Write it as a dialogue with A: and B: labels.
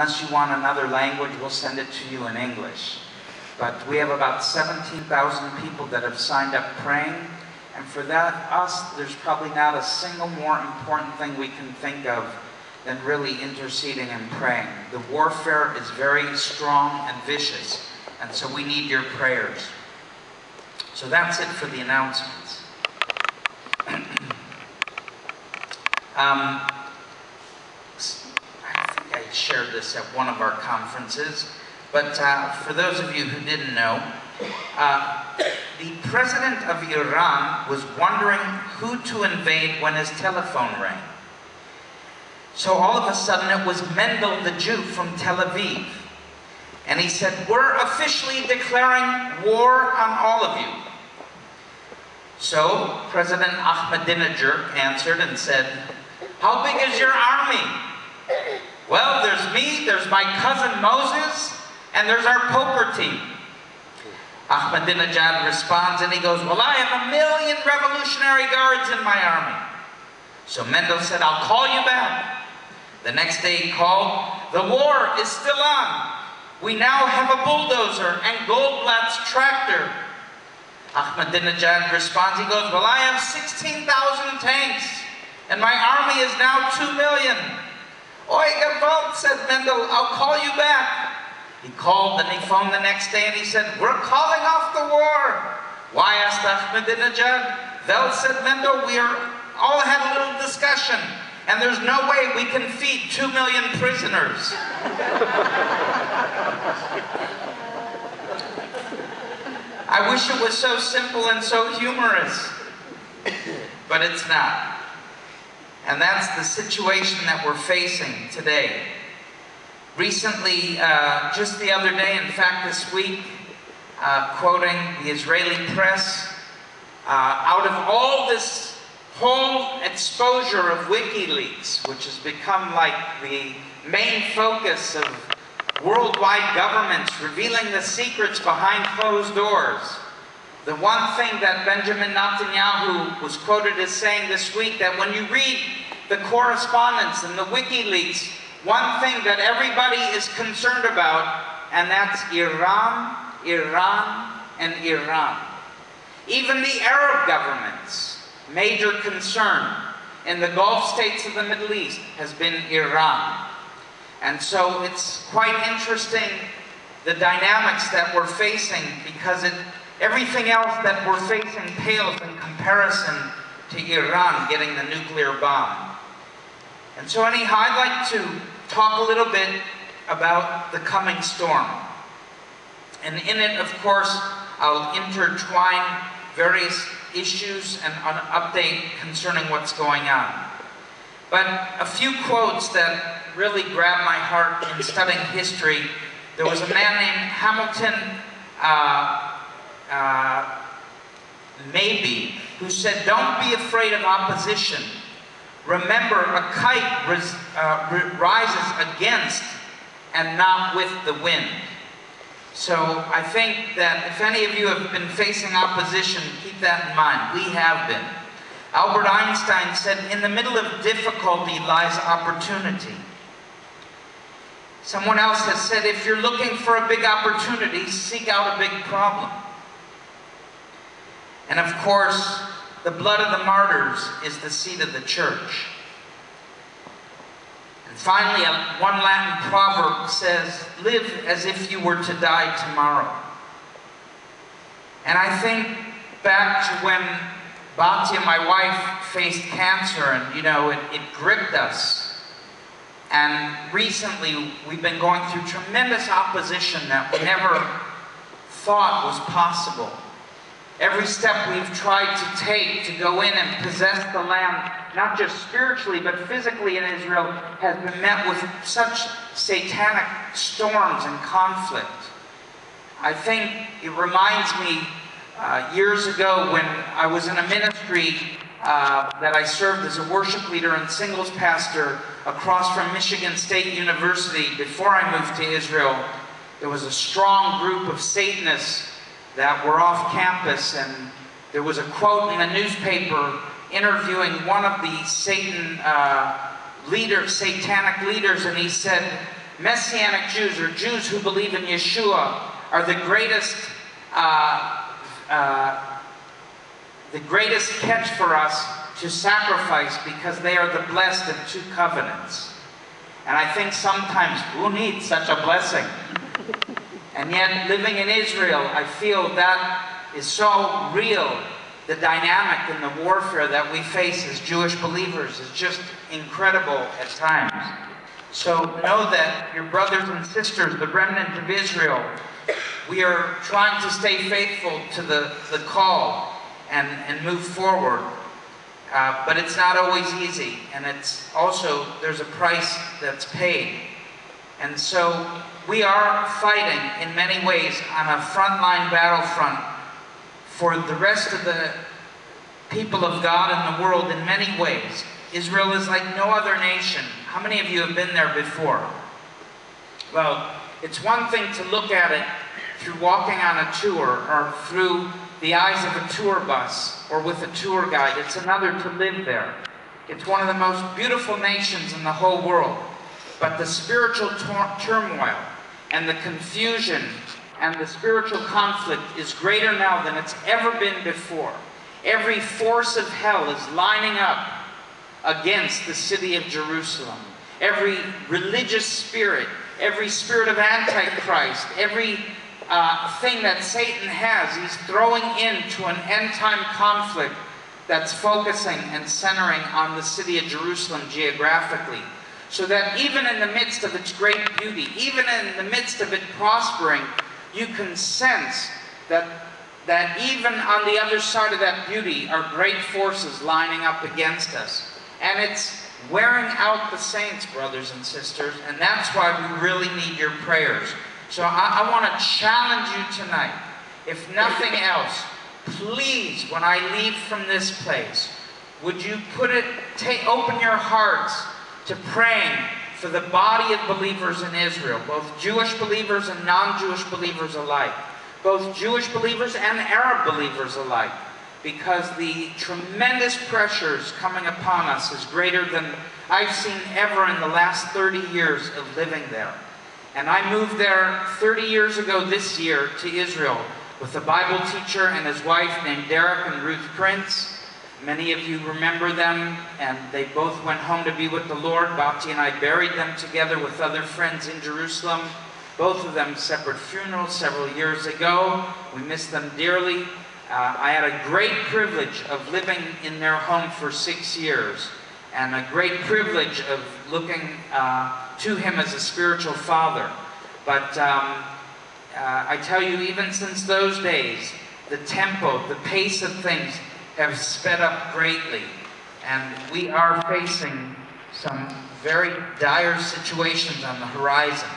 A: Unless you want another language, we'll send it to you in English. But we have about 17,000 people that have signed up praying. And for that, there's probably not a single more important thing we can think of than really interceding and praying. The warfare is very strong and vicious, and so we need your prayers. So that's it for the announcements. I think I shared this at one of our conferences, but for those of you who didn't know, the president of Iran was wondering who to invade when his telephone rang. So all of a sudden it was Mendel the Jew from Tel Aviv. And he said, "We're officially declaring war on all of you." So President Ahmadinejad answered and said, "How big is your army?" "Well, there's me, there's my cousin Moses, and there's our poker team." Ahmadinejad responds and he goes, "Well, I have 1 million Revolutionary Guards in my army." So Mendel said, "I'll call you back." The next day he called, "The war is still on. We now have a bulldozer and Goldblatt's tractor." Ahmadinejad responds, he goes, "Well, I have 16,000 tanks, and my army is now 2 million. "Oi, gewalt," said Mendel, "I'll call you back." He called and he phoned the next day and he said, "We're calling off the war." "Why?" asked Ahmadinejad. "Well," said Mendel, "we all had a little discussion, and there's no way we can feed 2 million prisoners." I wish it was so simple and so humorous, but it's not. And that's the situation that we're facing today. Recently, just the other day, in fact this week, quoting the Israeli press, out of all this whole exposure of WikiLeaks, which has become like the main focus of worldwide governments revealing the secrets behind closed doors, the one thing that Benjamin Netanyahu was quoted as saying this week, that when you read the correspondence and the WikiLeaks, one thing that everybody is concerned about, and that's Iran, Iran, and Iran. Even the Arab governments' major concern in the Gulf states of the Middle East has been Iran. And so it's quite interesting, the dynamics that we're facing, because everything else that we're facing pales in comparison to Iran getting the nuclear bomb. And so anyhow, I'd like to talk a little bit about the coming storm. And in it, of course, I'll intertwine various issues and an update concerning what's going on. But a few quotes that really grabbed my heart in studying history. There was a man named Hamilton Mabie who said, "Don't be afraid of opposition. Remember, a kite rises against and not with the wind." So I think that if any of you have been facing opposition, keep that in mind. We have been. Albert Einstein said, "In the middle of difficulty lies opportunity." Someone else has said, if you're looking for a big opportunity, seek out a big problem. And of course, the blood of the martyrs is the seed of the church. And finally, one Latin proverb says, "Live as if you were to die tomorrow." And I think back to when Batya, my wife, faced cancer, and it gripped us. And recently, we've been going through tremendous opposition that we never thought was possible. Every step we've tried to take to go in and possess the land, not just spiritually, but physically in Israel, has been met with such satanic storms and conflict. I think it reminds me years ago when I was in a ministry that I served as a worship leader and singles pastor across from Michigan State University. Before I moved to Israel, there was a strong group of Satanists that were off campus, and there was a quote in a newspaper interviewing one of the satanic leaders, and he said, Messianic Jews, or Jews who believe in Yeshua, are the greatest catch for us to sacrifice, because they are the blessed of two covenants. And I think sometimes, who needs such a blessing? And yet, living in Israel, I feel that is so real. The dynamic and the warfare that we face as Jewish believers is just incredible at times. So know that your brothers and sisters, the remnant of Israel, we are trying to stay faithful to the call and move forward. But it's not always easy, and it's also, there's a price that's paid. And so we are fighting in many ways on a frontline battlefront for the rest of the people of God in the world in many ways. Israel is like no other nation. How many of you have been there before? Well, it's one thing to look at it through walking on a tour or through the eyes of a tour bus or with a tour guide. It's another to live there. It's one of the most beautiful nations in the whole world. But the spiritual turmoil and the confusion and the spiritual conflict is greater now than it's ever been before. Every force of hell is lining up against the city of Jerusalem. Every religious spirit, every spirit of Antichrist, every thing that Satan has, he's throwing into an end-time conflict that's focusing and centering on the city of Jerusalem geographically. So that even in the midst of its great beauty, even in the midst of it prospering, you can sense that even on the other side of that beauty are great forces lining up against us. And it's wearing out the saints, brothers and sisters, and that's why we really need your prayers. So I want to challenge you tonight, if nothing else, please, when I leave from this place, would you open your hearts to praying for the body of believers in Israel, both Jewish believers and non-Jewish believers alike, both Jewish believers and Arab believers alike, because the tremendous pressures coming upon us is greater than I've seen ever in the last 30 years of living there. And I moved there 30 years ago this year to Israel with a Bible teacher and his wife named Derek and Ruth Prince. Many of you remember them, and they both went home to be with the Lord. Bhakti and I buried them together with other friends in Jerusalem. Both of them separate funerals several years ago. We miss them dearly. I had a great privilege of living in their home for 6 years, and a great privilege of looking to him as a spiritual father. But I tell you, even since those days, the tempo, the pace of things have sped up greatly, and we are facing some very dire situations on the horizon.